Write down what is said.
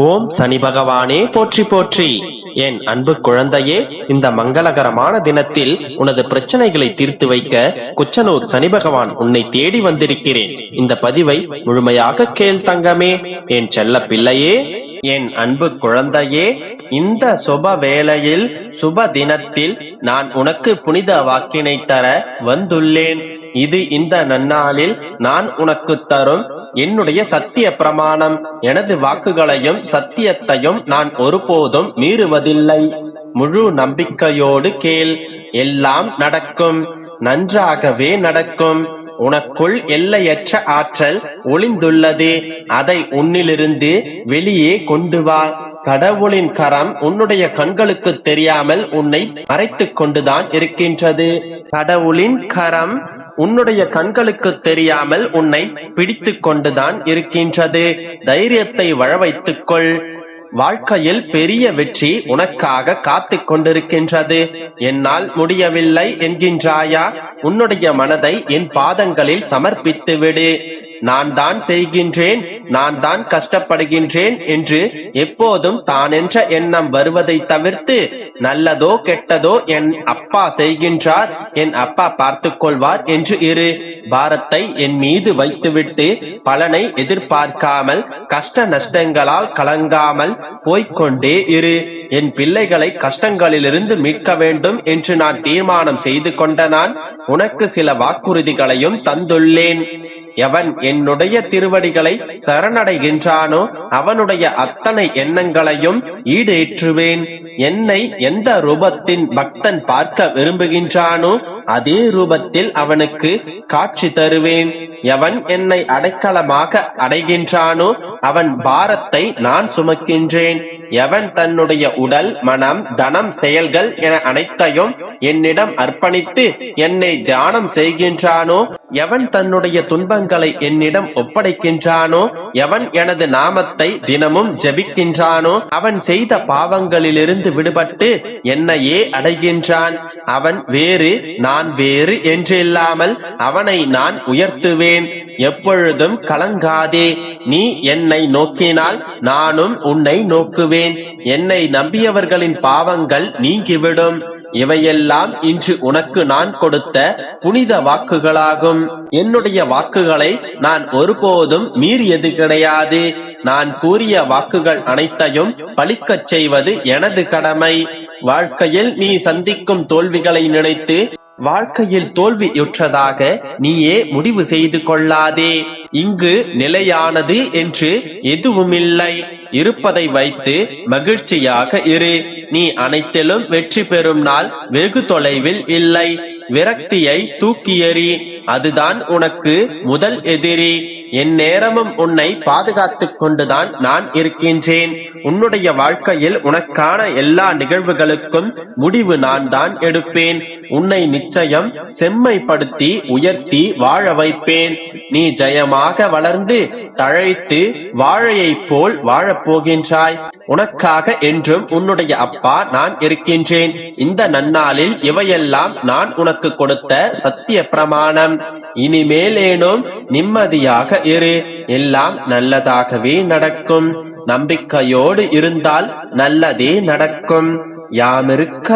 ஓம் சனி பகவானே போற்றி போற்றி. என் அன்பு குழந்தையே, இந்த மங்களகரமான தினத்தில் உனது பிரச்சனைகளை தீர்த்து வைக்க குச்சனூர் சனி பகவான் உன்னை தேடி வந்திருக்கிறேன். இந்த பதிவை முழுமையாக கேள் தங்கமே, என் செல்ல பிள்ளையே, என் அன்பு குழந்தையே. இந்த சுப வேளையில் சுப தினத்தில் நான் உனக்கு புனித வாக்கினை தர வந்துள்ளேன். இது இந்த நன்னாளில் நான் உனக்கு தரும் என்னுடைய சத்திய பிரமாணம். எனது வாக்குகளையும் சத்தியத்தையும் நான் ஒருபோதும் மீறுவதில்லை. முழு நம்பிக்கையோடு கேள். எல்லாம் நடக்கும், நன்றாகவே நடக்கும். உனக்குள் எல்லையற்ற ஆற்றல் ஒளிந்துள்ளது. அதை உன்னிலிருந்து வெளியே கொண்டு வா. கடவுளின் கரம் உன்னுடைய கண்களுக்கு தெரியாமல் உன்னை மறைத்துக் கொண்டுதான் இருக்கின்றது. கடவுளின் கரம் உன்னுடைய கண்களுக்கு தெரியாமல் உன்னை பிடித்து கொண்டுதான் இருக்கின்றது. தைரியத்தை வள வைத்துக்கொள். வாழ்க்கையில் பெரிய வெற்றி உனக்காக காத்து கொண்டிருக்கின்றது. என்னால் முடியவில்லை என்கின்றாயா? உன்னுடைய மனதை என் பாதங்களில் சமர்ப்பித்து விடு. நான் தான் செய்கின்றேன், நான் தான் கஷ்டப்படுகின்றேன் என்று எப்போதும் தான் என்ற எண்ணம் வருவதை தவிர்த்து, நல்லதோ கெட்டதோ என் அப்பா செய்கின்றார், என் அப்பா பார்த்துக் கொள்வார் என்று இரு. பாரத்தை என் மீது வைத்துவிட்டு பலனை எதிர்பார்க்காமல், கஷ்ட நஷ்டங்களால் கலங்காமல் போய்கொண்டே இரு. என் பிள்ளைகளை கஷ்டங்களிலிருந்து மீட்க வேண்டும் என்று நான் தீர்மானம் செய்து கொண்ட நான் உனக்கு சில வாக்குறுதிகளையும் தந்துள்ளேன். எவன் என்னுடைய திருவடிகளை சரணடைகின்றானோ அவனுடைய அத்தனை எண்ணங்களையும் ஈடேற்றுவேன். என்னை எந்த ரூபத்தின் பக்தன் பார்க்க விரும்புகின்றானோ அதே ரூபத்தில் அவனுக்கு காட்சி தருவேன். எவன் என்னை அடைக்கலமாக அடைகின்றானோ அவன் பாரத்தை நான் சுமக்கின்றேன். எவன் தன்னுடைய உடல், மனம், தனம், செயல்கள் என அனைத்தையும் என்னிடம் அர்ப்பணித்து என்னை தியானம் செய்கின்றானோ, எவன் தன்னுடைய துன்பங்களை என்னிடம் ஒப்படைக்கின்றானோ, எவன் எனது நாமத்தை தினமும் ஜெபிக்கின்றானோ அவன் செய்த பாவங்களிலிருந்து விடுபட்டு என்னையே அடைகின்றான். அவன் வேறு, நான் வேறு என்று இல்லாமல் அவனை நான் உயர்த்துவேன். எப்பொழுதும் கலங்காதே. நீ என்னை நோக்கினால் நானும் உன்னை நோக்குவேன். என்னை நம்பியவர்களின் பாவங்கள் நீங்கிவிடும். இவையெல்லாம் இன்று உனக்கு நான் கொடுத்த புனித வாக்குகளாகும். என்னுடைய வாக்குகளை நான் ஒருபோதும் மீறியது கிடையாது. நான் கூறிய வாக்குகள் அனைத்தையும் பலிக்கச் செய்வது எனது கடமை. வாழ்க்கையில் நீ சந்திக்கும் தோல்விகளை நினைத்து வாழ்க்கையில் தோல்வியுற்றதாக நீயே முடிவு செய்து கொள்ளாதே. இங்கு நிலையானது என்று எதுவுமில்லை. இருப்பதை வைத்து மகிழ்ச்சியாக இரு. நீ அனைத்திலும் வெற்றி பெறும் நாள் வெகு தொலைவில் இல்லை. விரக்தியை தூக்கி எறி. அதுதான் உனக்கு முதல் எதிரி. என் நேரமும் உன்னை பாதுகாத்துக் கொண்டுதான் நான் இருக்கின்றேன். உன்னுடைய வாழ்க்கையில் உனக்கான எல்லா நிகழ்வுகளுக்கும் முடிவு நான் தான் எடுப்பேன். உன்னை நிச்சயம் செம்மைப்படுத்தி உயர்த்தி வாழ வைப்பேன். நீ ஜெயமாக வளர்ந்து தழைத்து வாழையை போல் வாழப்போகின்றாய். உனக்காக என்றும் உன்னுடைய அப்பா நான் இருக்கின்றேன். இந்த நன்னாளில் இவையெல்லாம் நான் உனக்கு கொடுத்த சத்திய பிரமாணம். இனிமேலேனும் நிம்மதியாக இரு. எல்லாம் நல்லதாகவே நடக்கும். நம்பிக்கையோடு இருந்தால் நல்லதே நடக்கும். யாமிருக்க